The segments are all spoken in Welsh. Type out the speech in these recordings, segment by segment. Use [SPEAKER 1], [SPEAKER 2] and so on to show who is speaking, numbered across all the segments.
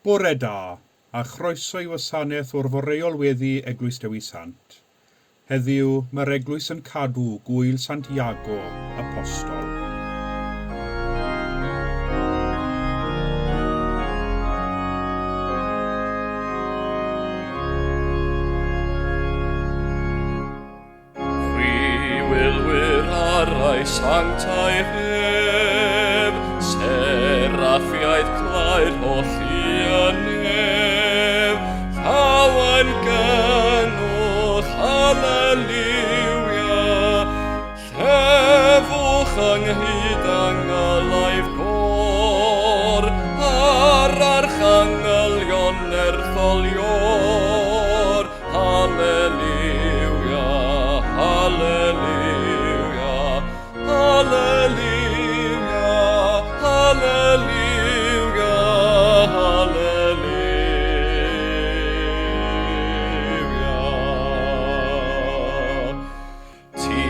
[SPEAKER 1] Bore da, a chroeso I Gwasanaeth o'r Boreol Weddi Eglwys Dewi Sant. Heddiw, mae'r Eglwys yn cadw Gŵyl Sant Iago, apostol.
[SPEAKER 2] Chwilwyr arau sanctaidd ef, seraffiaid clair holl nef, llawen gynwch, halleluia, llefwch ynghyd angalaif cor, ar archangelion ertholior, halleluia, halleluia, halleluia, halleluia, halleluia. Ti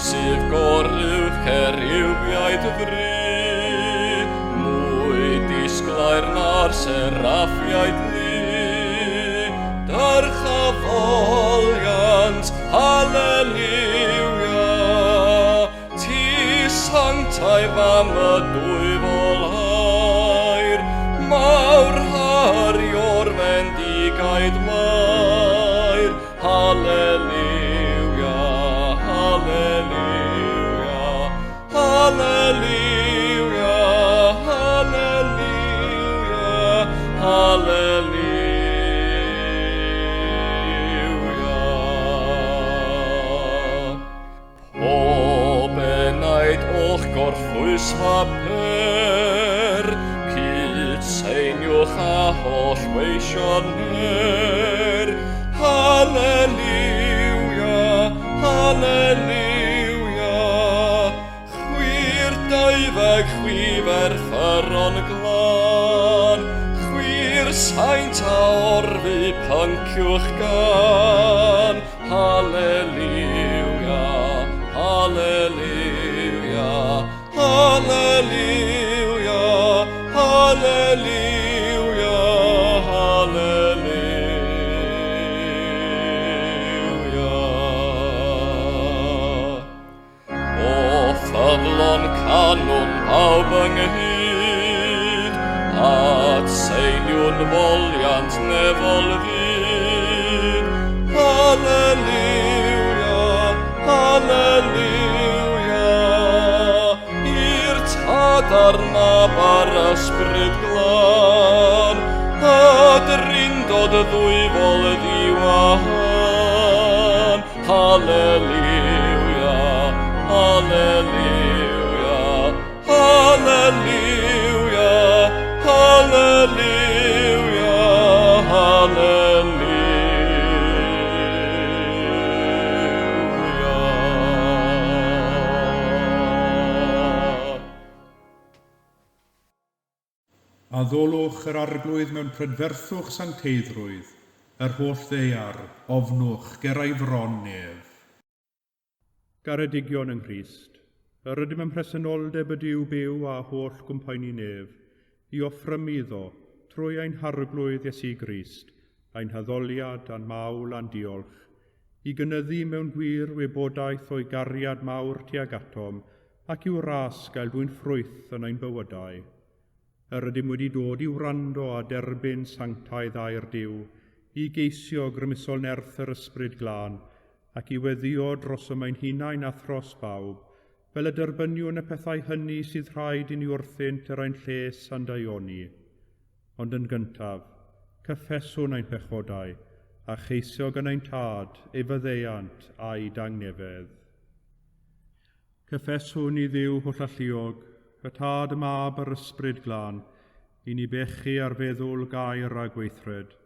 [SPEAKER 2] sydd gorywdd ceriwbiaid ddri, mwy disglair na'r seraffiaid ni, dyrchafoliant, halleluia. Ti sanctaif am y dwyfol air, mawr hario'r fendigaid mair, halleluia, halleluia, halleluia, halleluia, halleluia. Pobenaid o'ch gorffwys haper, cyd seiniwch a holl weisioner, halleluia, halleluia. Chwir daifeg chwifer ffyron glan, chwir saint a orfu pynciwch gan, halleluia, halleluia, halleluia, halleluia, halleluia. O ffyddlon canwn pawb ynghyd, at seiniwn foliant nefol fyd, halleluia, halleluia. I'r tad ar mab ar ysbryd glan, a drindod y ddwyfol y ddiwan, halleluia, halleluia, halleluia, halleluia, halleluia.
[SPEAKER 1] A ddolwch yr arglwydd mewn prydferthwch sancteiddrwydd, yr holl ddeiar, ofnwch ger ei fron nef. Garedigion yng Nghrist, yr ydym yn presenoldeb y Duw byw a holl gwmpaini nef, I offrym iddo, trwy ein harglwydd Iesu Grist, ein haddoliad a'n mawl a'n diolch, I gynyddu mewn gwir wybodaeth o'i gariad mawr tuag atom, ac i'w ras gael dwi'n ffrwyth yn ein bywydau. Yr ydym wedi dod I wrando a derbyn sanctaidd a'r Duw, I geisio grymusol nerth yr ysbryd glân, ac I weddio dros ym ein hunain a thros bawb, fel y derbyniwn y pethau hynny sydd rhaid I ni wrthynt yr ein lles a'n daioni. Ond yn gyntaf, cyffeswn ein pechodau, a cheisio gan ein tad, ei fyddeiant a'i dangnefedd. Cyffeswn I Dduw holl alluog, y tad y mab yr ysbryd glân, I ni bechu ar feddwl gair a gweithred.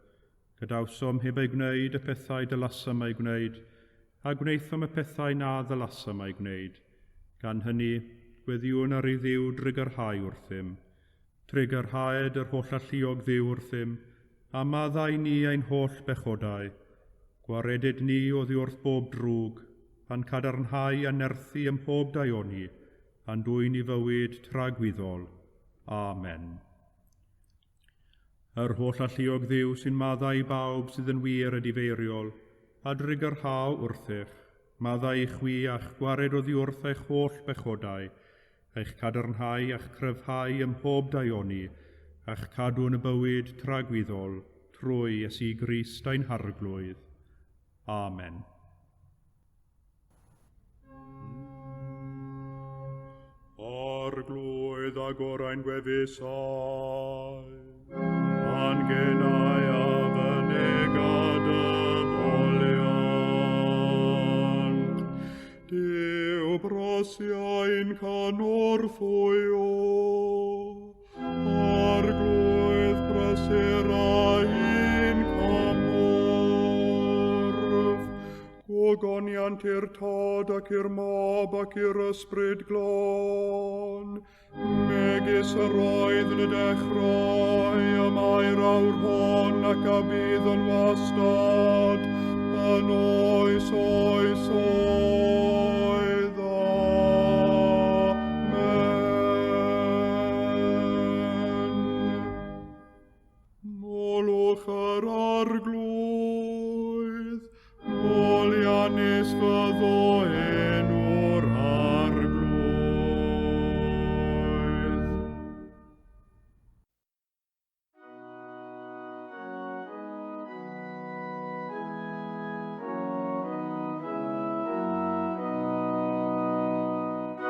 [SPEAKER 1] Gydawsom heb ei gwneud y pethau dylasam ei gwneud, a gwneithom y pethau na ddylasam ei gwneud. Gan hynny, gweddiwn ar ei Dduw drigyrhau wrthym. Trigyrhaed yr holl alluog Dduw wrthym, a maddau ni ein holl bechodau. Gwaredid ni oddi wrth bob drwg, pan cadarnhau a nerthu ym mhob daioni, a'n dwy'n I fywyd tragwyddol. Amen. Yr holl alluog ddiw sy'n maddau i bawb sydd yn wir a difeiriol, a drigyrhaw wrthych, maddau i chwi a'ch gwared oddi wrth eich holl bechodau, eich cadarnhau a'ch cryfhau ym mhob daioni, a'ch cadw yn y bywyd tragwyddol, trwy Iesu Grist ein harglwydd. Amen. Arglwydd a gorau'n gwefusau, angennau a fynegad y foliant. Dyw brosiau'n canorffwyo, arglwydd brysurau'n camorf. Gogoniant i'r tad ac i'r mab ac i'r ysbryd glon, megis yr oedd yn y dechrau, y mae'r awr hon ac a bydd yn wastad, yn oes oes oedd. Amen. Molwch yr arglwydd, Molianus fyddo enw'r arglwydd.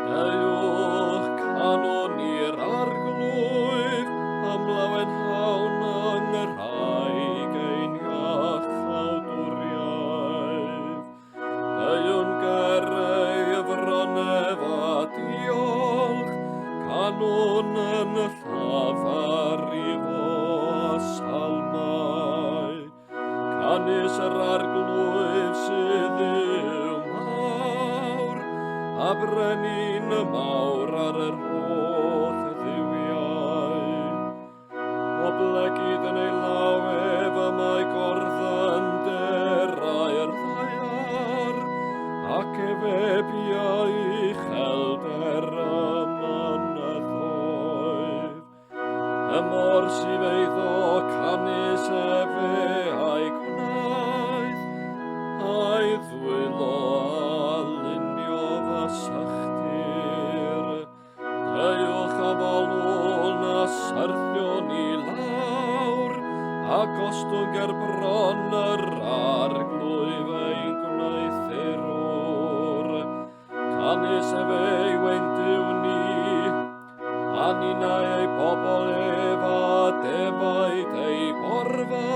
[SPEAKER 2] Dewch canon i'r arglwydd, am lawen hawn yng ngyrraeg ein iach awdwriaeth. Dew'n gyrau fronef a diolch, canon yn y llafar i fo salmau. Canis yr arglwydd sydd yw mawr, a brenin y mawr ar yr holl ddiwiau. O blegyd yn ei lawef y mae gorddan derau'r ddaiar, ac efebiau uchelder y mynyddoedd. Y mor sydd eiddo canis efe a'i gwnaeth, a'i ddwylo a lunio fasachdir. Dewch a folwn a syrthion i lawr, a gostwng gerbron yr arglwydd ein gwnaethurwr. Canis efe ei wendiw ni, a nina ei bobl ef a defaid ei borfa,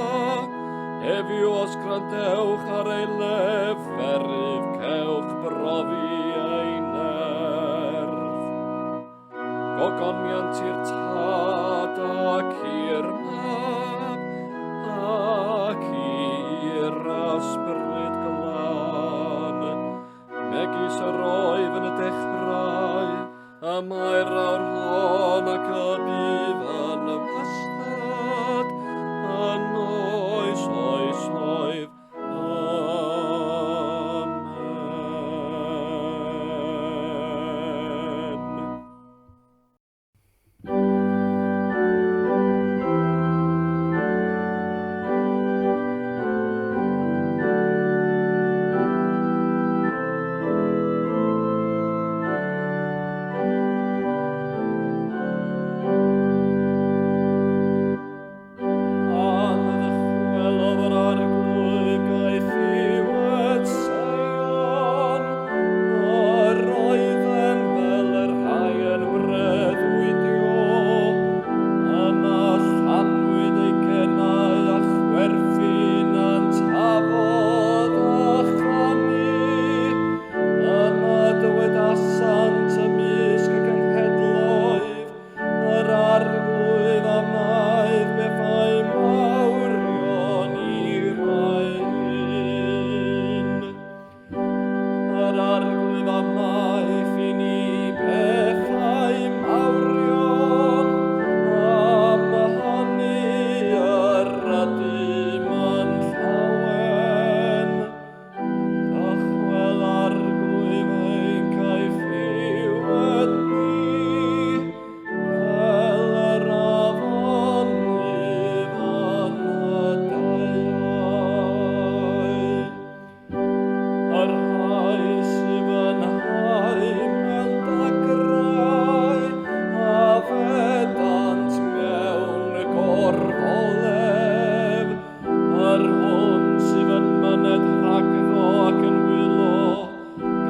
[SPEAKER 2] efiw os grandewch ar ei leferydd, cewch brofi ei nerf. Gogoniant i'r tad ac i'r mab, ac i'r ysbryd glan. Megis yr oedd yn y dechrau, a mae'r awr hon ac y bydd yn y wastad, yn oes oes oedd. gorfolef, yr hwn sydd yn myned rhagddo ac yn wylo,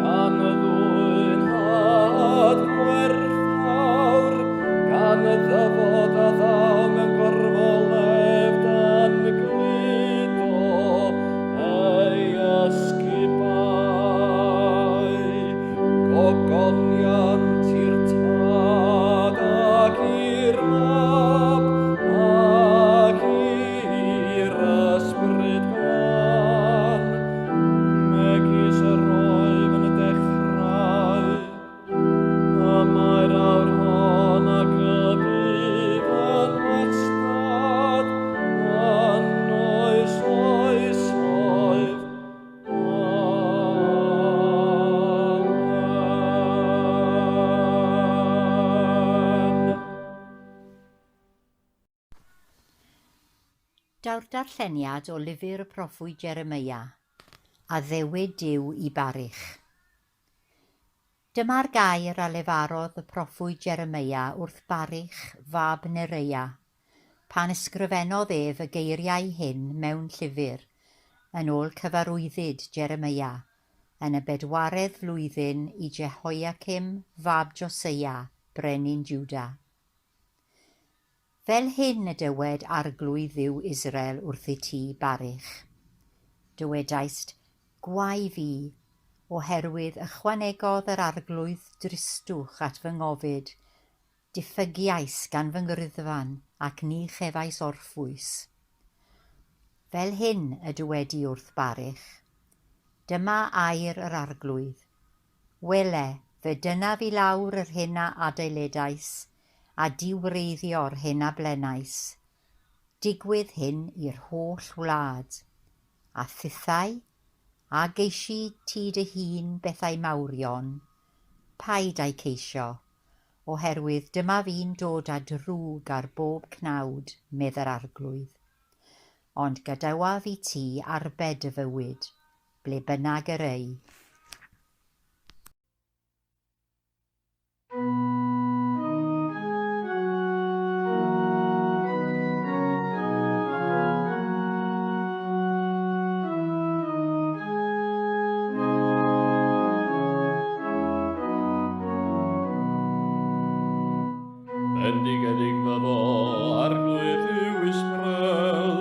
[SPEAKER 2] gan y ddwy'n had gwerthfawr, gan y ddyfod a ddaw mewn gorfolef dan gludo ei ysgubau. Gogoniant i'r tad ac i'r mab ac i'r ysbryd glân, megis yr oedd yn y dechrau, a mae'r awr hon ac y bydd yn wastad, yn oes oesoedd. Amen.
[SPEAKER 3] Daw'r darlleniad o lyfr y proffwyd Jeremia, a ddewid Duw i Barych. Dyma'r gair a lefarodd y proffwyd Jeremia wrth Barych fab Nereia, pan ysgrifennodd ef y geiriau hyn mewn llyfr, yn ôl cyfarwyddyd Jeremia, yn y 4 flwyddyn i Jehoiakim fab Josia, brenin Juda. Fel hyn y dywed arglwydd Dduw Israel wrth i ti, Barych. Dywedaist, gwai fi, oherwydd ychwanegodd yr arglwydd dristwch at fy ngofid, diffygiais gan fy ngryddfan ac ni chefais orffwys. Fel hyn y dywedi wrth Barych. Dyma air yr arglwydd. Wele, fe dyna fi lawr yr hyn a adeiladais, a diwreiddio'r hyn a blenais. Digwydd hyn i'r holl wlad, a thithau, a geisi ti dy hun bethau mawrion, paid a'u ceisio, oherwydd dyma fi'n dod â drwg ar bob cnawd, medda'r arglwydd. Ond gadawa fi ti arbed y fywyd, ble bynnag yr ei.
[SPEAKER 2] Bendigedig fo arglwydd Dduw Israel,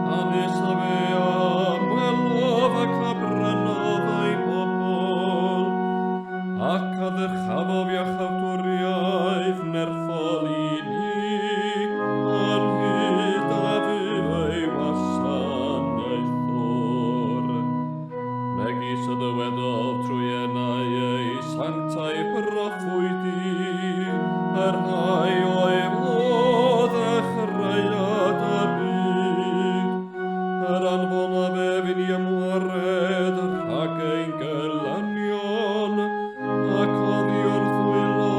[SPEAKER 2] hanes a fe amwelodd ac abrynodd ei bobl, ac a ddyrchafodd iach awdwriaeth nerthol i ni, anhyd a fydd ei wasanaeth o'r. Megis y ddywedodd trwy enau ei sanctau proffwydi, yr rhai o'i fodd a chreuad y byd, yr anfon a fe fi'n i ymwared rhag ein gelynion, ac oddi wrth wylo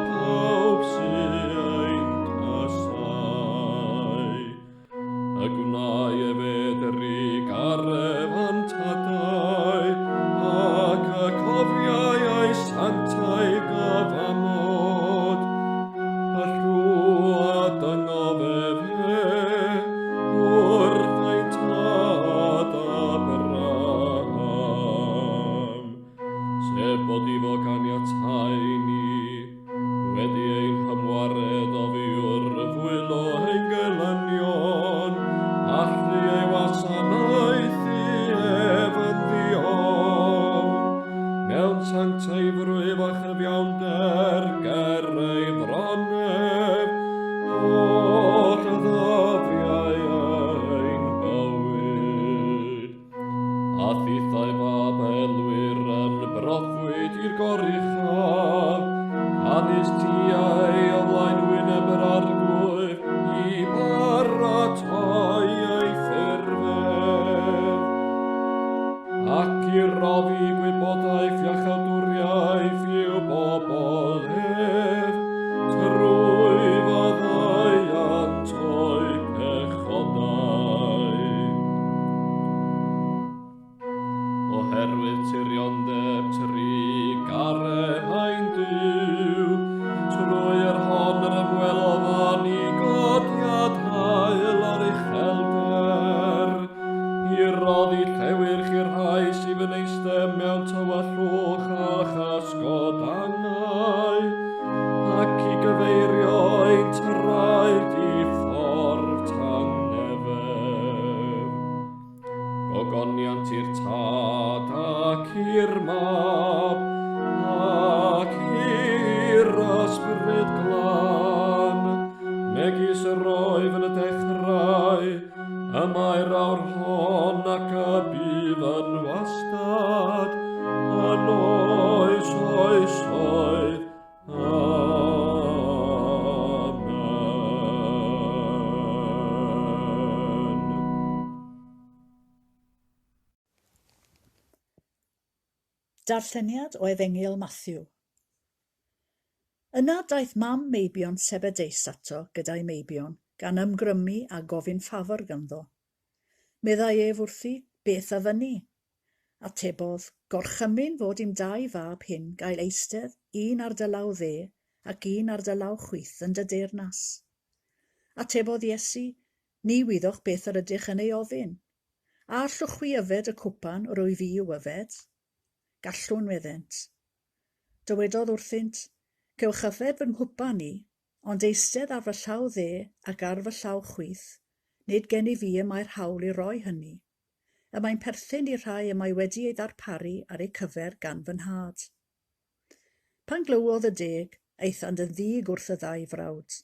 [SPEAKER 2] pawb sy'n ein casau. Y gwnau e fedri garef antadau, ac y cofiau ei sanctau gafamod, a rhw a dyngodd fe wrth ein tad Abraham, sef bod i fo ganiatau ni, wedi ein hymwared o fiwr fwylo ein gelynion, allu ei wasanaeth i ef yn ddiofn, mewn sanctau frwyf a chyfiawnder ger ei ddronef, oll y ddofiau ein bywyd. A thithau Babelwyr yn broffwyd i'r goruchaf, canis ti ei o flaen wyneb yr arglwydd i bar goniant i'r tad ac i'r mab, ac i'r ysbryd glân. Megis yr oedd yn y dechrau, y mae'r awr hon ac y bydd yn wastad, yn oes oes oedd.
[SPEAKER 4] Darlleniad o Efengyl Matthew. Yna daeth mam Meibion Sebedeus ato gyda'i meibion, gan ymgrymu a gofyn ffafr ganddo. Meddai ef wrthi beth a fyny. Atebodd, gorchymyn fod i'm dau fab hyn gael eistedd, un ar dy law dde ac un ar dy law chwith yn dy deyrnas. Atebodd Iesu, ni wyddwch beth yr ydych yn ei ofyn. A allwch chi yfed y cwpan rwy fi yw yfed? Gallwn meddent. Dywedodd wrthynt, cewch yfed fy nghwpan ni, ond eistedd ar fy llaw dde ac ar fy llaw chwith, nid gen i fi y mae'r hawl i roi hynny. Y mae'n perthyn i rhai y mae wedi ei ddarparu ar eu cyfer gan fy nhad. Pan glywodd y deg, eithand yn ddig wrth y ddau frawd.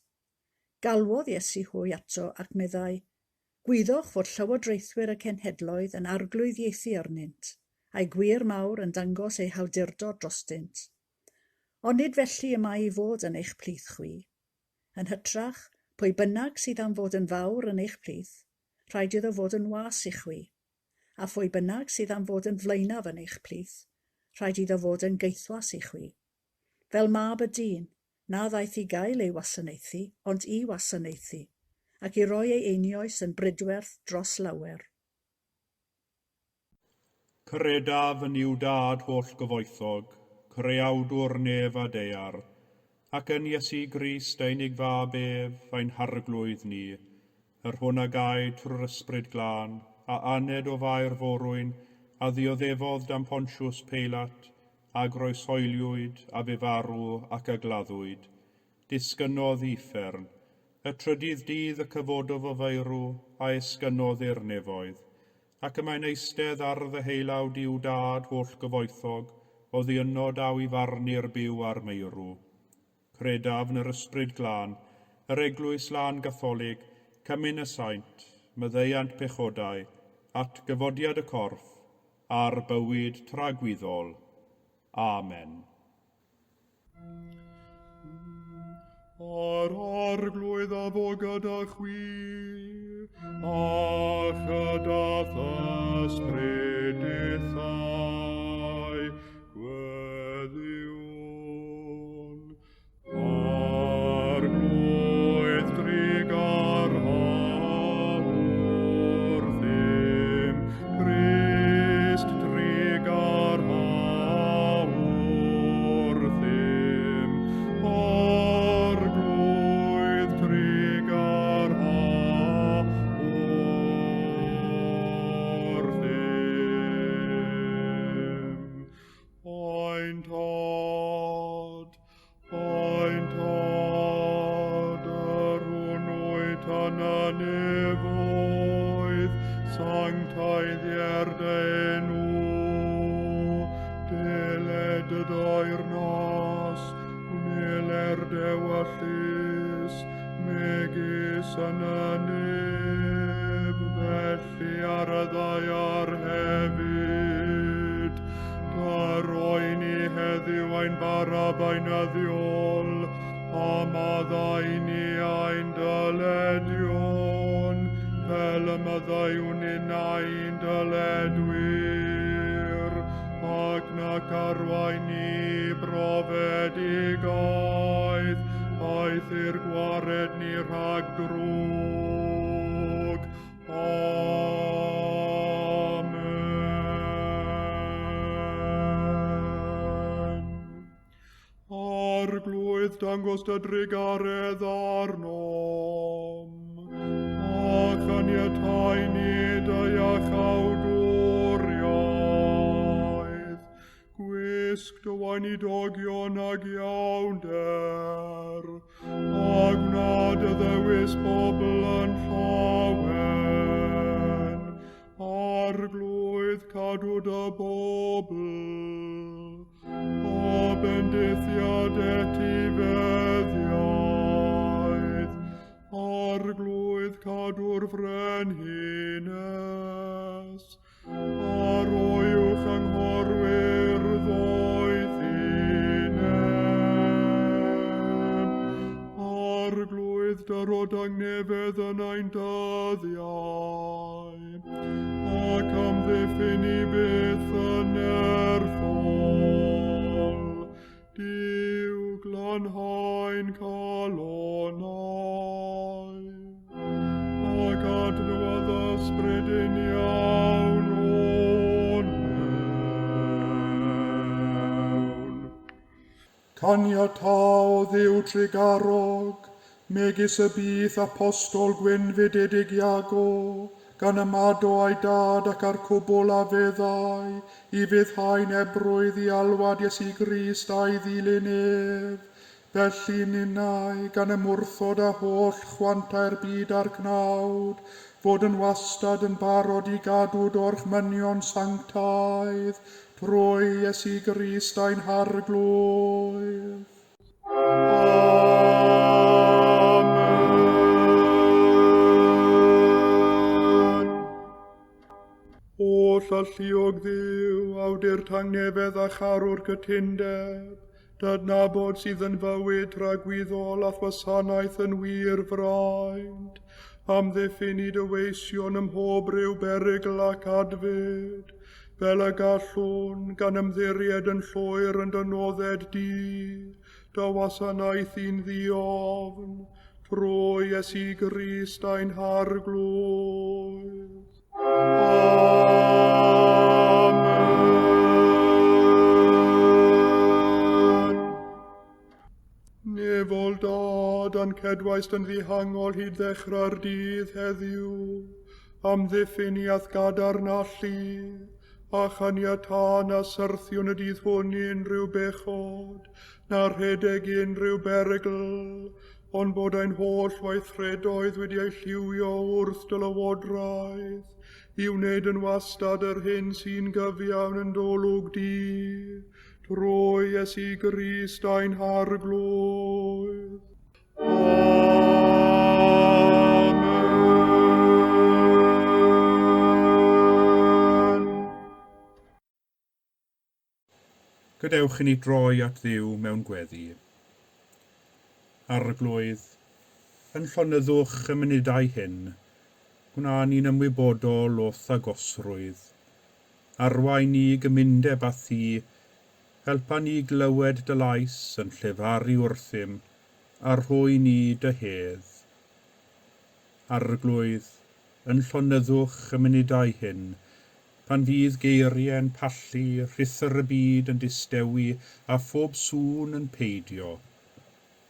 [SPEAKER 4] Galwodd Iesu hwy ato ac meddai, gwyddoch fod llywodraethwyr y cenhedloedd yn arglwyddiaethu arnynt, a'i gwir mawr yn dangos eu hawdurdod drostynt. Ond nid felly y mae i fod yn eich plith chwi. Yn hytrach, pwy bynnag sydd am fod yn fawr yn eich plith, rhaid iddo fod yn was i chwi. A phwy bynnag sydd am fod yn flaenaf yn eich plith, rhaid iddo fod yn geithwas i chwi. Fel mab y dyn, na ddaeth i gael ei wasanaethu, ond i wasanaethu, ac i roi ei einioes yn brydwerth dros lawer.
[SPEAKER 1] Credaf yn i'w dad holl gyfoethog, creawdwr nef a deiar, ac yn Iesu Grist einig fab ef, ein harglwydd ni, yr hwn a gaid trwy'r ysbryd glân, a aned o fair forwyn, a ddioddefodd dan Pontiws Peilat, a groeshoeliwyd, a fe farw ac a gladdwyd. Disgynnodd uffern, y trydydd dydd y cyfododd o feirw, a esgynnodd i'r nefoedd, ac y mae'n eistedd ar ddy heilawd i'w dad holl gyfoethog, o ddiynod aw i farnu'r byw ar meirw. Credaf yn yr ysbryd glân, yr Eglwys Lân Gatholig, cymyn y saint, myddeiant pechodau, at gyfodiad y corff, a'r bywyd tragwyddol. Amen. Ar arglwydd a fo gyda chwi, a chydath ysbrydithau, gweddiwn. Arglwydd drigar hawr ddim, Christ drigar hawr ddim, arglwydd drigar hawr ddim. Ein tad, yr hwnnwyd yn y nefoedd, sanctaidd i'r denw, deled y dair nas, wneler dewyllus, megis yn y neb, felly ar y ddaiar hefyd. Daroi ni heddiw ein barab ein addiol, a maddau ni ein dyledion, fel y maddaiwn in ein dyledwyr, ac nac arwain ni brofedigaeth, aeth i'r gwared ni rhag drwg. Amen. Arglwydd dangos dy drigaredd arnom, ac aniatai ni dy iachawdwriaeth, gwisg dy wain i dogion ag iawnder, a gnad y ddewis bobl yn llawen, arglwydd cadw dy bobl, o bendithiad etifeddiaeth, arglwydd cadw'r frenhines, ar oiwch anghorwyr ddoeth inem, arglwydd dyrod angnefedd yn ein dyddiau, ac amddiffyn i byth yn erthol, Duw glanhau'n calonau, ac adnodd ysbryd yn iawn o'n mewn. Caniatâ o Dduw Tregarog, megis y bydd apostol gwynfydedig Iago, gan ymado a'i dad ac ar cwbl a feddau, i fyddhau'n ebrwydd i alwad Iesu Grist a'i ddilyn ef. Felly ninnau, gan ymwrthod a holl chwantau'r byd a'r cnawd, fod yn wastad yn barod i gadw dorchmynion sanctaidd, trwy Iesu Grist a'n harglwydd. O llalluog Dduw, awdur tangnefedd a charwr cytundeb, dydnabod sydd yn fywyd rhagwyddol a gwasanaeth yn wir fraint, amddiffyn i dyweision ym mhob ryw berygl ac adfyd, fel y gallwn gan ymddiried yn llwyr yn dynodded di, dy wasanaeth i'n ddiofn, trwy Iesu Grist a'n harglwydd. Amen. Nefol dad a'n cedwaist yn ddihangol hyd ddechrau'r dydd heddiw, amddiffyn i athgadarn allu, a chaniatâ na syrthiwn y dydd hwn i unrhyw bechod, na rhedeg i unrhyw berygl, ond bod ein holl weithredoedd wedi ei lliwio wrth dylywodraeth, i wneud yn wastad yr hyn sy'n gyfiawn yn dolwg di, trwy Iesu Grist a'n harglwydd. Amen. Gadewch i ni droi at Dduw mewn gweddi. Arglwydd, yn llonyddwch y munudau hyn, gwna ni'n ymwybodol o thagosrwydd. Arwain ni gymundeb a thi, helpa ni glywed dy lais yn llefaru wrthym, a rhoi ni dy hedd. Arglwydd, yn llonyddwch y munudau hyn, pan fydd geiriau'n pallu, rhythr y byd yn distewi a phob sŵn yn peidio.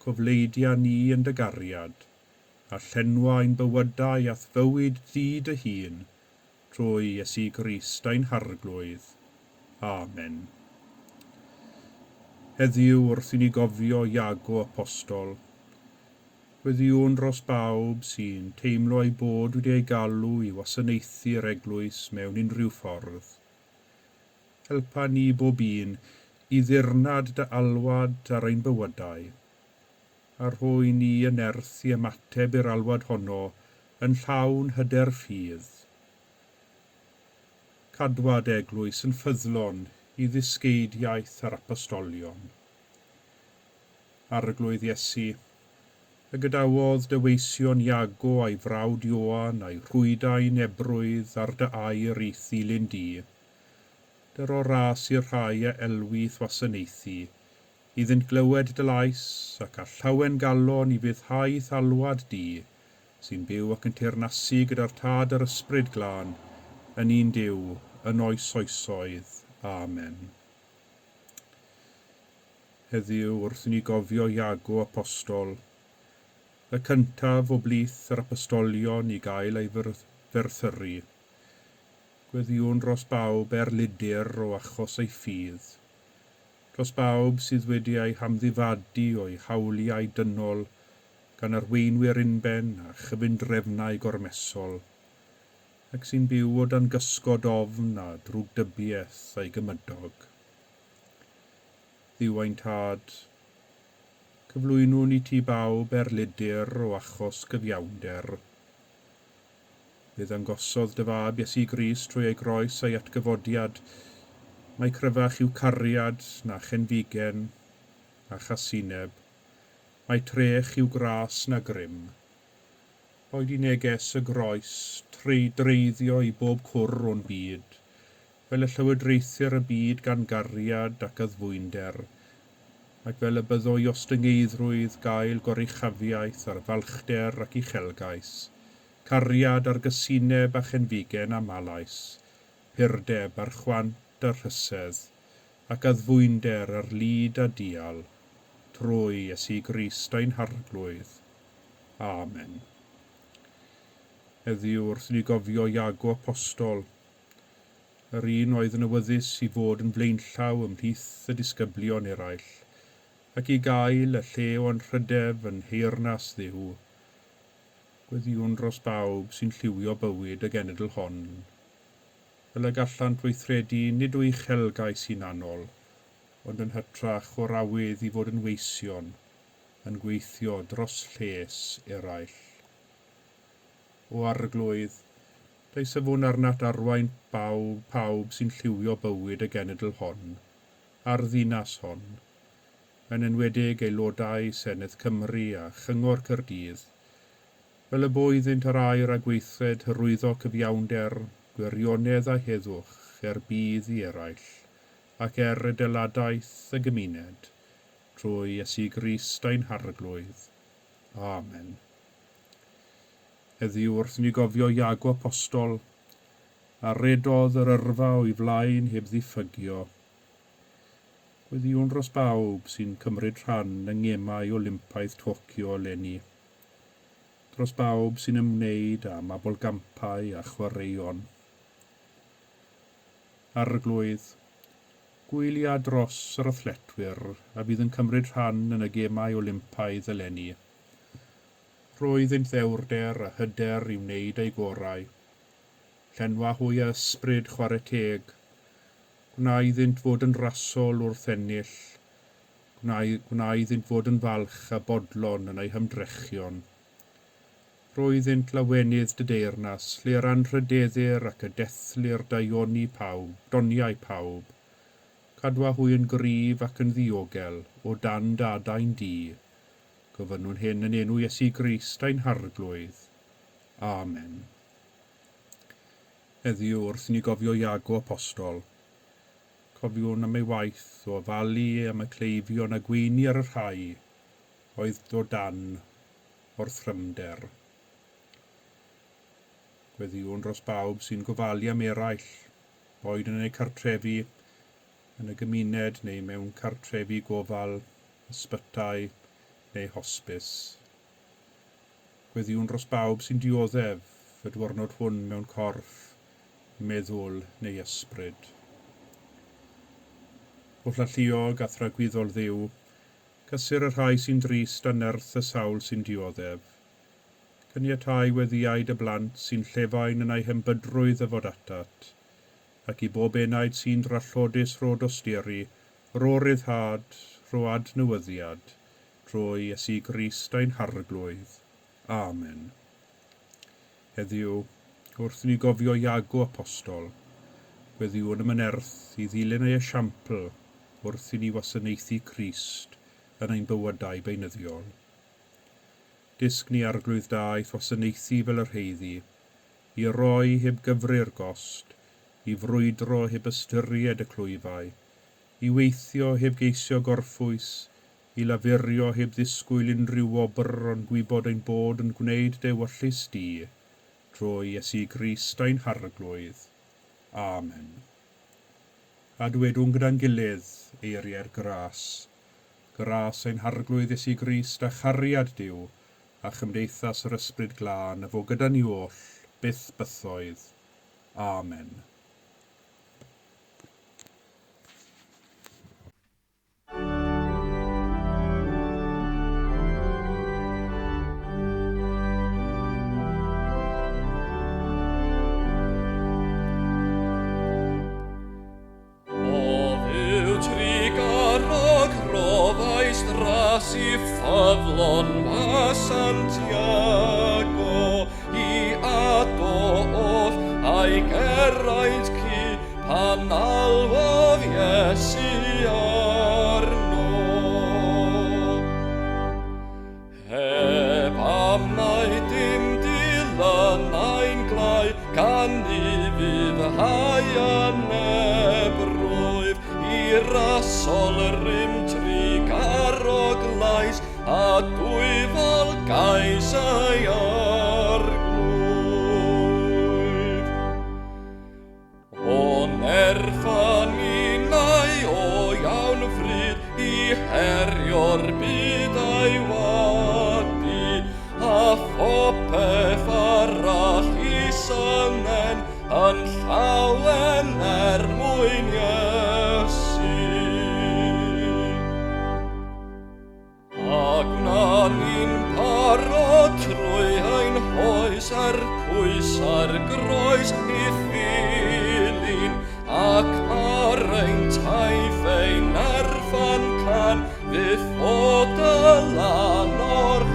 [SPEAKER 1] Cofleidia ni yn dy gariad, a llenwa ein bywydau ath fywyd di dy hun, trwy Iesu Grist a'n harglwydd. Amen. Heddiw wrth i ni gofio Iago apostol, gweddiwn dros bawb sy'n teimlo ei bod wedi ei galw i wasanaethu'r Eglwys mewn unrhyw ffordd. Helpa ni bob un i ddirnad dy alwad ar ein bywydau, a rhoi ni yn erth i ymateb i'r alwad honno yn llawn hyder ffydd. Cadwad Eglwys yn ffyddlon i ddysgeidiaeth ar apostolion. Arglwydd Iesu, y gydawodd dyweision Iago a'i frawd Ioan a'i rhwydau'n ebrwydd ar dy air i ddilyn di. Dyro ras i'r rhai a elwydd wasanaethu, iddynt glywed dy lais ac a llawen galon i fyddhau thalwad di, sy'n byw ac yn teyrnasu gyda'r tad yr ysbryd glân, yn un Duw, yn oes oesoedd. Amen. Heddiw wrth i ni gofio Iago apostol, y cyntaf o blith yr apostolion i gael ei ferthyru. Gweddiwn dros bawb erludur o achos ei ffydd, dros bawb sydd wedi ei hamddifadu o'i hawliau dynol gan arweinwyr unben a chyfundrefnau gormesol, ac sy'n byw o dan gysgod ofn a drwg dybiaeth a'i gymydog. Dduw ein tad, cyflwynwn i ti bawb erludur o achos gyfiawnder. Bydd angosodd dy fab Iesu Grist trwy ei groes a'i atgyfodiad, mae cryfach yw cariad na chenfigen a chasineb, mae trech yw gras na grym. Oed i neges y groes, dreiddio i bob cwr o'n byd, fel y llywodraethir y byd gan gariad ac addfwynder, ac fel y byddo i ostyngeidrwydd gael goruchafiaeth ar falchder ac uchelgais, cariad ar gysineb a chenfigen a malais, pirdeb ar chwant a rhysedd, ac addfwynder ar lyd a dial, trwy Iesu Grist ein harglwydd. Amen. Heddiw wrth ni gofio Iago apostol, yr un oedd yn awyddus i fod yn blaenllaw ymhlith y disgyblion eraill, ac i gael y lle o anrhydef yn heyrnas Dduw. Gweddiwn dros bawb sy'n lliwio bywyd y genedl hon, fel y gallant weithredu nid o'i uchelgais sy'n anol, ond yn hytrach o'r awydd i fod yn weision, yn gweithio dros lles eraill. O arglwydd, dau safon arnat arwain pawb sy'n lliwio bywyd y genedl hon, a'r ddinas hon, yn enwedig aelodau Senedd Cymru a Chyngor Caerdydd, fel y boeddynt yr air a gweithred hyrwyddo cyfiawnder, gwirionedd a heddwch bydd i eraill, ac y deladaeth y gymuned, trwy Iesu Grist ein harglwydd. Amen. Heddiw wrth ni gofio Iago apostol, a redodd yr yrfa o'i flaen heb ddiffygio. Gweddiwn dros bawb sy'n cymryd rhan yng ngemau Olympaidd Tokyo eleni. Dros bawb sy'n ymwneud â mabolgampau a chwaraeon. Arglwydd, gwyliau dros yr athletwyr a bydd yn cymryd rhan yn y gemau Olympaidd eleni. Roedd yn ddewrder a hyder i wneud ei gorau. Llenwa hwy a ysbryd chwarae teg. Gwnaeddynt fod yn rasol wrth ennill. Gwnaeddynt fod yn falch a bodlon yn ei hymdrechion. Roeddynt lawenydd dy deyrnas, lle'r anrhydeddur ac y deithlu'r doniau pawb. Cadwa hwy yn gryf ac yn ddiogel o dan dadau'n di. Gofynnwn hyn yn enw Iesu Grist ein harglwydd. Amen. Heddiw wrth ni gofio Iago apostol, cofiwn am ei waith o ofalu am y cleifion a gweini ar y rhai, oedd o dan o'r thryfnder. Gweddiwn dros bawb sy'n gofalu am eraill, boed yn ei cartrefi, yn y gymuned neu mewn cartrefi gofal, ysbytau neu hosbis. Gweddiwn dros bawb sy'n dioddef y diwrnod hwn mewn corff, meddwl neu ysbryd. O llalluog a thragwyddol Dduw, cysur y rhai sy'n drist a nerth y sawl sy'n dioddef. Caniatáu weddiaid y blant sy'n llefain yn ei hembydrwydd y fod atat, ac i bob enaid sy'n drallodus ro dosteri, ro ryddhad, ro adnewyddiad, trwy Iesu Grist ein harglwydd. Amen. Heddiw, wrth ni gofio Iago apostol, gweddiwn am yn erth i ddilyn ei esiampl wrth i ni wasanaethu Crist yn ein bywydau beunyddiol. Disg ni arglwydd da i wasanaethu fel yr heiddi, i roi heb gyfru'r gost, i frwydro heb ystyried y clwyfau, i weithio heb geisio gorffwys, i lafurio heb ddisgwyl unrhyw wobr ond gwybod ein bod yn gwneud dewyllus di, trwy Iesu Grist ein harglwydd. Amen. A dwedwn gyda'n gilydd eiriau'r gras. Gras ein harglwydd Iesu Grist a chariad Duw, a chymdeithas yr ysbryd glân, efo gyda ni oll, byth bythoedd. Amen.
[SPEAKER 2] pan alwodd Iesu arno. Heb amau dim dilynau'n glai, gan I fydd haeanebrwydd i'r asol rym trig aroglais a dwyfol gais ei arglwydd. O nerfan unau o iawn fryd I herio'r byd a'i wadi, a phopeth arall I synen yn llawen mwyn Iesu. Ac na ni'n parod trwy ein hoes a'r pwys a'r groes I ddilyn, ac ar ein taith ein nerfan can fydd fod y lan o'r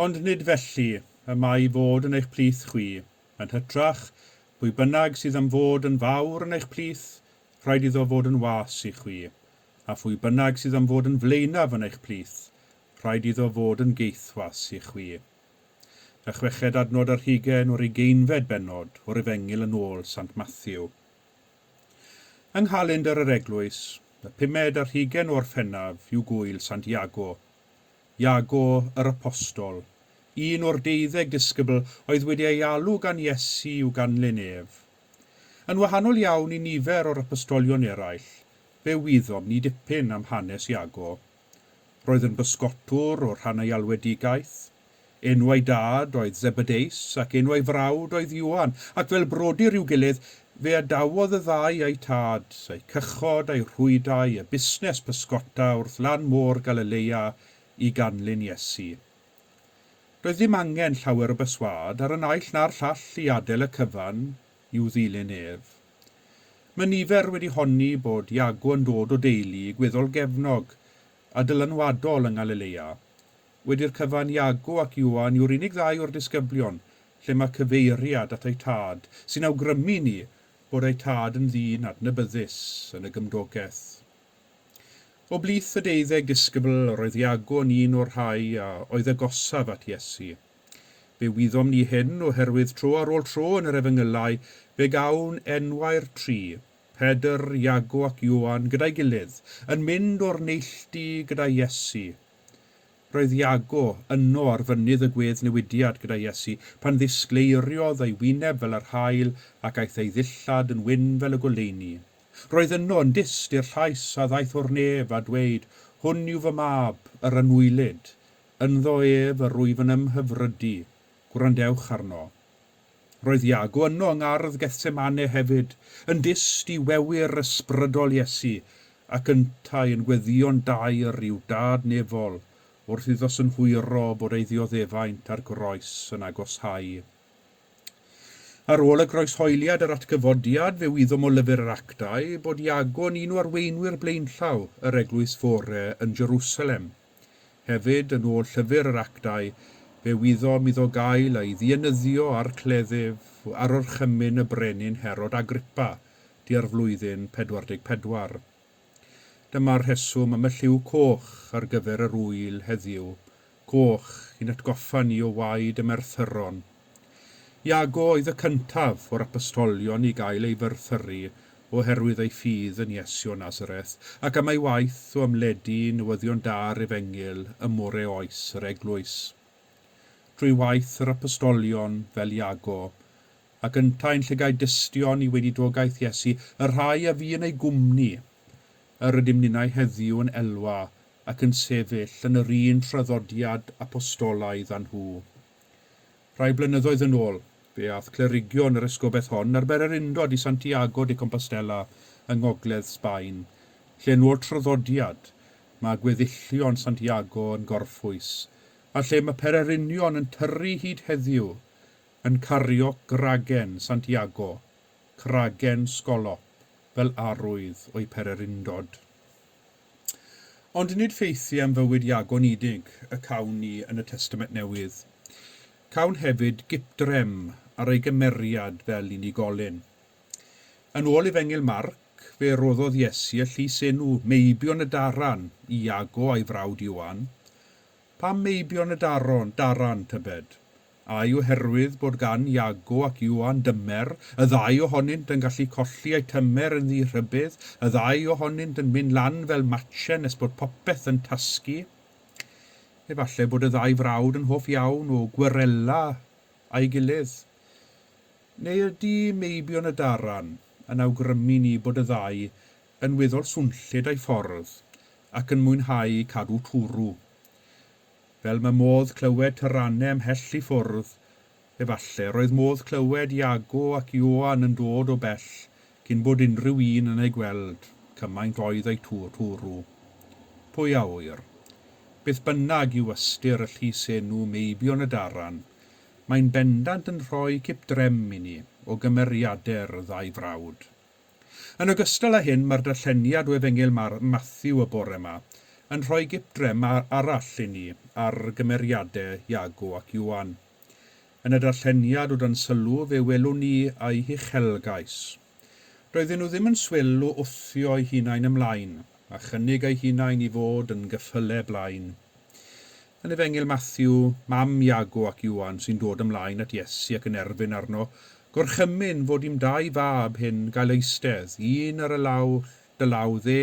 [SPEAKER 1] Ond nid felly y mae fod yn eich plith chwi, yn hytrach pwy bynnag sydd am fod yn fawr yn eich plith, rhaid iddo fod yn was I chwi, a phwy bynnag sydd am fod yn flaenaf yn eich plith, rhaid iddo fod yn geithwas I chwi. Y chweched adnod ar 20 o'r 20fed bennod o'r Efengil yn ôl Sant Matthew. Yng nghalendr yr Eglwys, y 5 ar 20 o'r Orffennaf yw Gŵyl Sant Iago. Iago yr apostol, un o'r 12 disgybl oedd wedi ei alw gan Iesu i'w ganlyn ef. Yn wahanol iawn I nifer o'r apostolion eraill, fe wyddom ni dipyn am hanes Iago. Roedd yn bysgotwr o'r rhannau alwedigaeth, enwau dad oedd Zebedeus ac enwau frawd oedd Iwan, ac fel brodyr i'w gilydd, fe adawodd y ddau eu tad, eu cychod a'i rhwydau, y busnes pysgota wrth lan môr Galilea I ganlyn Iesu. Doedd ddim angen llawer o beswad ar y naill na'r llall I adael y cyfan i'w ddilyn ef. Mae nifer wedi honni bod Iago yn dod o deulu gweddol gefnog a dylanwadol yng Galilea. Wedi'r cyfan Iago ac Iwan yw'r unig ddau o'r disgyblion lle mae cyfeiriad at ei tad sy'n awgrymu ni bod ei tad yn ddyn adnabyddus yn y gymdogaeth. O blith y 12 disgybl roedd Iago yn un o'r rhai a oedd agosaf at Iesu. Fe wyddom ni hyn oherwydd tro ar ôl tro yn yr Efengylau fe gawn enwau'r tri, Pedr, Iago ac Iwan gyda'i gilydd, yn mynd o'r neilltu gyda Iesu. Roedd Iago yno ar fynydd y gwedd newidiad gyda Iesu pan ddisgleiriodd ei wyneb fel yr haul ac aeth ei ddillad yn wyn fel y goleuni. Roedd yno yn dyst i'r llais a ddaeth o'r nef a dweud, hwn yw fy mab, yr anwylid, ynddo ef yr rwyf yn ymhyfrydu, gwrandewch arno. Roedd Iago yno yng ngardd Gethsemane hefyd, yn dyst I wewy'r ysbrydol Iesu, ac yntau yn gweddïo'n dair i'w dad nefol, wrth iddos yn hwyro bod ei ddioddefaint ar groes yn agoshau. Ar ôl y groeshoeliad yr atgyfodiad fe wyddom o lyfr yr actau bod Iago yn un o arweinwyr blaenllaw yr Eglwys Fore yn Jerusalem. Hefyd yn ôl llyfr yr actau fe wyddom iddo gael ei ddienyddio ar cleddif ar orchymyn y brenin Herod Agrippa di'r flwyddyn 44. Dyma'r rheswm am y lliw coch ar gyfer yr ŵyl heddiw, coch i'n atgoffa ni o waed y Merthyron. Iago oedd y cyntaf o'r apostolion I gael ei fyrthyru oherwydd ei ffydd yn Iesu o Nazareth, ac am ei waith o ymledu newyddion da'r Efengil y more oes yr Eglwys. Drwy waith yr apostolion fel Iago, ac yntau'n llygau dystion I wedidogaeth Iesu, y rhai a fu yn ei gwmni, yr ydym ninnau heddiw yn elwa ac yn sefyll yn yr un traddodiad apostolaidd â nhw. Rhai blynyddoedd yn ôl, fe ath clerigion yr esgobaeth hon ar ber yr undod I Santiago de Compostela yng ngogledd Sbaen, lle yn ôl traddodiad mae gweddillion Santiago yn gorffwys, a lle mae pererinion yn tyrru hyd heddiw yn cario gragen Santiago, cragen sgolop, fel arwydd o'i pererindod. Ond nid ffeithiau am fywyd Iago'n unig y cawn ni yn y Testament Newydd. Cawn hefyd gypdrem ar ei gymeriad fel unigolyn. Yn ôl Efengil Marc, fe roddodd Iesu y llys enw meibion y daran i Iago a'i frawd Iwan. Pam meibion y daran tybed? Ai oherwydd bod gan Iago ac Iwan dymer, y ddau ohonynt yn gallu colli eu tymer yn ddirhybydd, y ddau ohonynt yn mynd lan fel matchen nes bod popeth yn tasgu. Efallai bod y ddau frawd yn hoff iawn o gwerela a'i gilydd. Neu ydy meibion y daran yn awgrymu ni bod y ddau yn weddol swnllyd ei ffordd ac yn mwynhau cadw twrw. Fel mae modd clywed tyrannau ymhell i ffwrdd, efallai roedd modd clywed Iago ac Iwan yn dod o bell cyn bod unrhyw un yn ei gweld, cymaint oedd ei twrw. Pwy a wyr? Beth bynnag yw ystyr y llys enw meibion y daran, mae'n bendant yn rhoi cipdrem i ni o gymeriadau'r ddau frawd. Yn ogystal â hyn, mae'r darlleniad o Efengil Matthew y bore yma yn rhoi gipdrem arall i ni ar gymeriadau Iago ac Iwan. Yn y darlleniad o dan sylw fe welwn ni eu uchelgais. Roedden nhw ddim yn swil o wthio eu hunain ymlaen, a chynnig eu hunain i fod yn geffylau blaen. Yn Efengil Matthew, mam Iago ac Iwan sy'n dod ymlaen at Iesu ac yn erbyn arno, gorchymyn fod i'm dau fab hyn gael eistedd, un ar y dylaw dde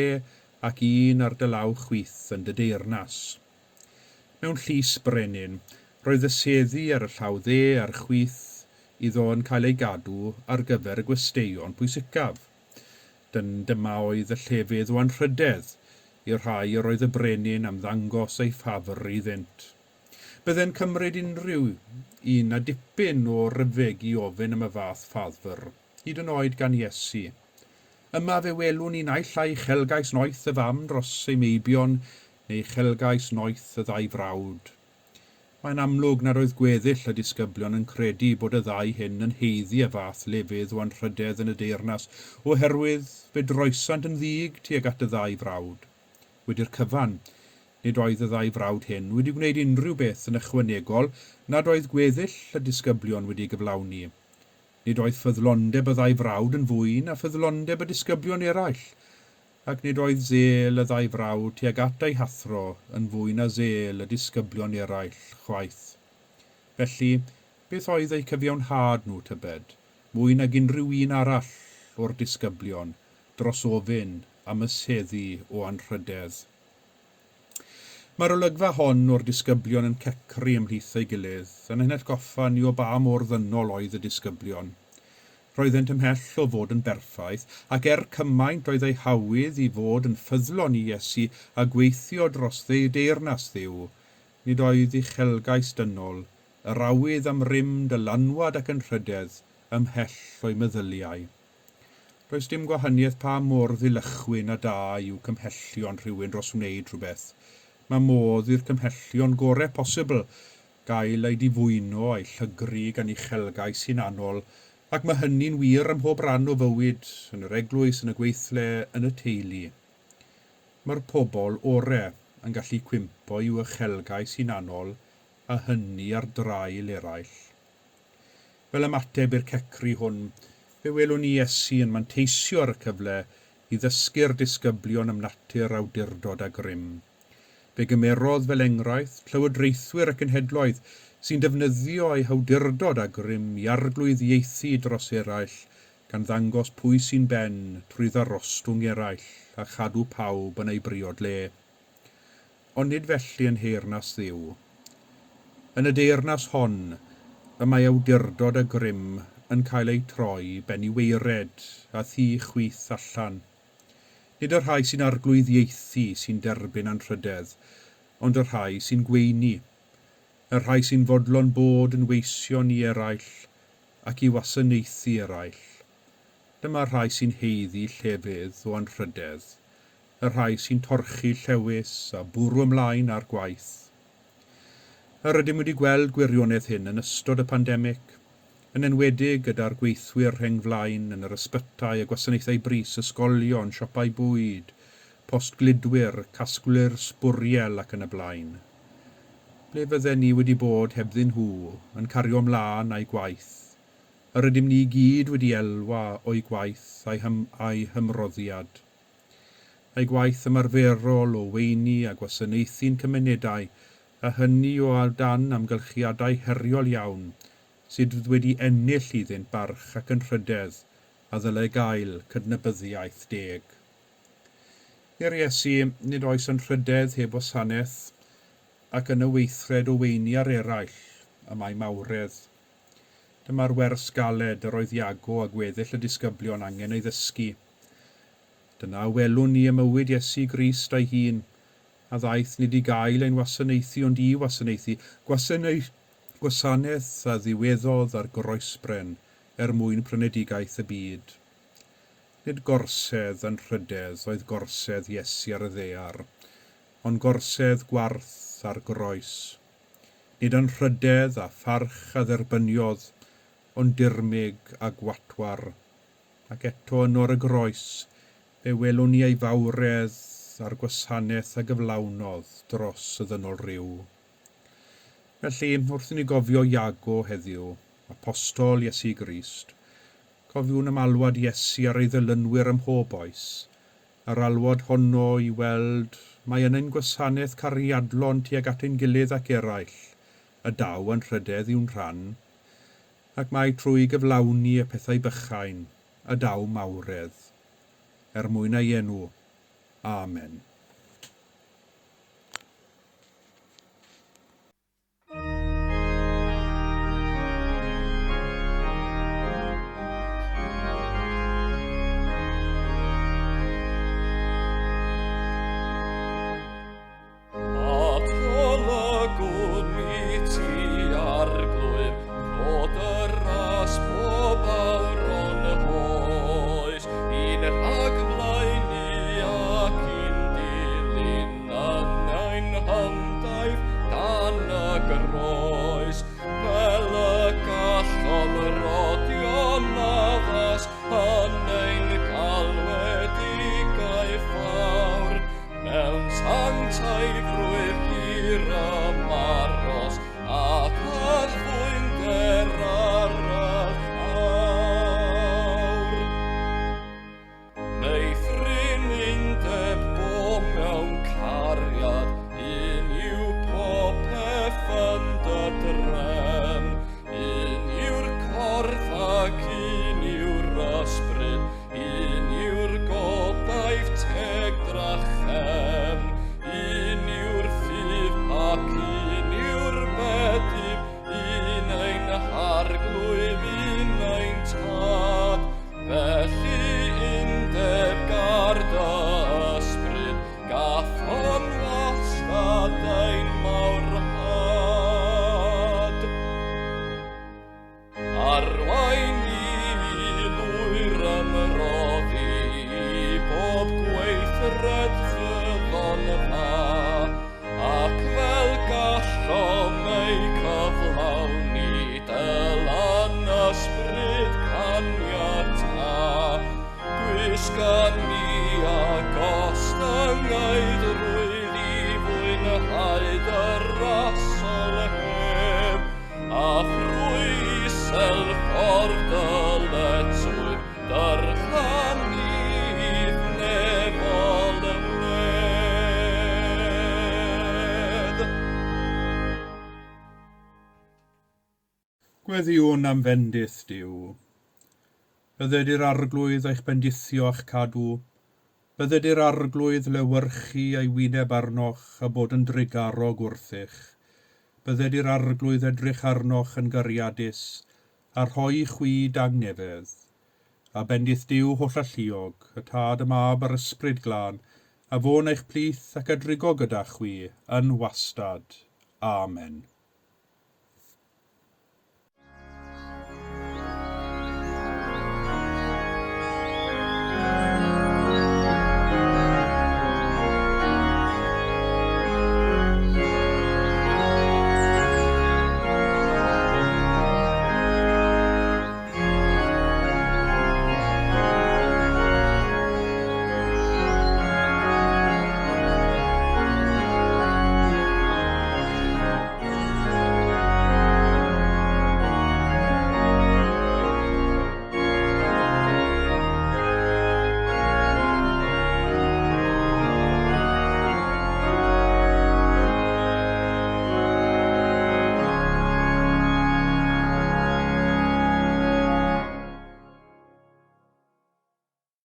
[SPEAKER 1] ac un ar dylaw chwith yn dy deyrnas. Mewn llys brenin, roedd y seddi ar y llaw dde a'r chwith iddo yn cael ei gadw ar gyfer y gwesteion pwysicaf. Dyma oedd y llefydd o anrhydedd i'r rhai yr oedd y brenin am ddangos ei ffafr iddynt. Bydde'n cymryd unrhyw un a dipyn o ryfeg i ofyn am y fath ffafr, hyd yn oed gan Iesu. Yma fe welwn ni naill ai chelgais noeth y fam dros ei meibion neu chelgais noeth y ddau frawd. Mae'n amlwg nad oedd gweddill y disgyblion yn credu bod y ddau hyn yn heiddi y fath lefydd o anrhydedd yn y deyrnas oherwydd fe droesant yn ddig tuag at y ddau frawd. Wedi'r cyfan, nid oedd y ddau frawd hyn wedi gwneud unrhyw beth yn ychwanegol nad oedd gweddill y disgyblion wedi gyflawni. Nid oedd ffyddlondeb y ddau frawd yn fwy na ffyddlondeb y disgyblion eraill, ac nid oedd zel y ddau frawd tuag at ei hathro yn fwy na zel y disgyblion eraill chwaith. Felly, beth oedd eu cyfiawnhad nhw tybed, mwy nag unrhyw un arall o'r disgyblion dros ofyn am y seddi o anrhydedd. Mae'r olygfa hon o'r disgyblion yn cecru ymhlith ei gilydd yn ein atgoffa ni o ba mor ddynol oedd y disgyblion. Roeddent ymhell o fod yn berffaith ac cymaint oedd eu hawydd i fod yn ffyddlon i Iesu a gweithio dros deyrnas Dduw, nid oedd uchelgais dynol, yr awydd am rym dylanwad ac anrhydedd ymhell o'i meddyliau. Does dim gwahaniaeth pa mor ddilychwyn a da yw cymhellion rhywun dros wneud rhywbeth. Mae modd i'r cymhellion gorau posibl gael ei difwyno a'i llygru gan uchelgais hunanol, ac mae hynny'n wir ym mhob ran o fywyd, yn yr eglwys, yn y gweithle, yn y teulu. Mae'r pobl orau yn gallu cwympo i'w uchelgais hunanol a hynny ar draul eraill. Fel ymateb i'r cecri hwn, fe welwn ni Iesu yn manteisio ar y cyfle i ddysgu'r disgyblion am natur awdurdod a grym. Fe gymerodd fel enghraifft llywodraethwyr ac cenhedloedd sy'n defnyddio eu hawdurdod a grym i arglwyddiaethu dros eraill gan ddangos pwy sy'n ben trwy ddarostwng eraill a chadw pawb yn ei briod le. Ond nid felly yn heyrnas Dduw. Yn y deyrnas hon, y mae awdurdod a grym yn cael ei troi ben i weired a thu chwith allan. Nid y rhai sy'n arglwyddiaethu sy'n derbyn anrhydedd, ond y rhai sy'n gweini, y rhai sy'n fodlon bod yn weision i eraill ac i wasanaethu eraill. Dyma rhai sy'n heiddi llefydd o anrhydedd, y rhai sy'n torchi llewis a bwrw ymlaen ar gwaith. Yr ydym wedi gweld gwirionedd hyn yn ystod y pandemig, yn enwedig gyda'r gweithwyr rhengflaen yn yr ysbytai a gwasanaethau brys, ysgolion, siopau bwyd, postglidwyr, casglwyr sbwriel ac yn y blaen. Ble fydden ni wedi bod hebddyn nhw yn cario ymlaen â'i gwaith? Yr ydym ni gyd wedi elwa o'i gwaith a'i hymroddiad. A'i gwaith ymarferol o weini a gwasanaethu'n cymunedau, a hynny o dan amgylchiadau heriol iawn, sydd wedi ennill iddynt barch ac yn rhydedd, a ddylai gael cydnabyddiaeth deg. I'r Iesu, nid oes yn rhydedd heb wasanaeth, ac yn y weithred o weini ar eraill, y mae mawredd. Dyma'r wers galed yr oedd Iago a gweddill y disgyblion angen ei ddysgu. Dyna welwn ni ymywyd Iesu Grist a'i hun, a ddaeth nid i gael ein wasanaethu ond i wasanaethu, gwasanaeth a ddiweddodd ar groesbren mwyn prynudigaeth y byd. Nid gorsedd yn rhydedd oedd gorsedd Iesu ar y ddaear, ond gorsedd gwarth ar groes. Nid yn rhydedd a pharch a dderbyniodd, ond dirmig a gwatwar. Ac eto yn o'r y groes, fe welwn ni ei fawredd a'r gwasanaeth a gyflawnodd dros y ddynol ryw. Felly, wrth i ni gofio Iago heddiw, apostol Iesu Grist, cofiwn ymalwad Iesu ar ei ddilynwyr ym mhob oes, a'r alwad honno i weld mae yn ein gwasanaeth cariadlon tuag at ein gilydd ac eraill, y daw yn rhydedd i'wn rhan, ac mae trwy gyflawni y pethau bychain, y daw mawredd, mwyn ei enw. Amen. Gweddiwn am fendith Duw. Bydded i'r arglwydd eich bendithio a'ch cadw, bydded i'r arglwydd lewyrchu ei wyneb arnoch a bod yn drigarog wrthych, bydded i'r arglwydd edrych arnoch yn gariadus, a rhoi chwyd angnefedd, a bendith Duw holl alluog, y tad y mab a'r ysbryd glân, a fo'n eich plith ac adrigo gyda chwi yn wastad. Amen.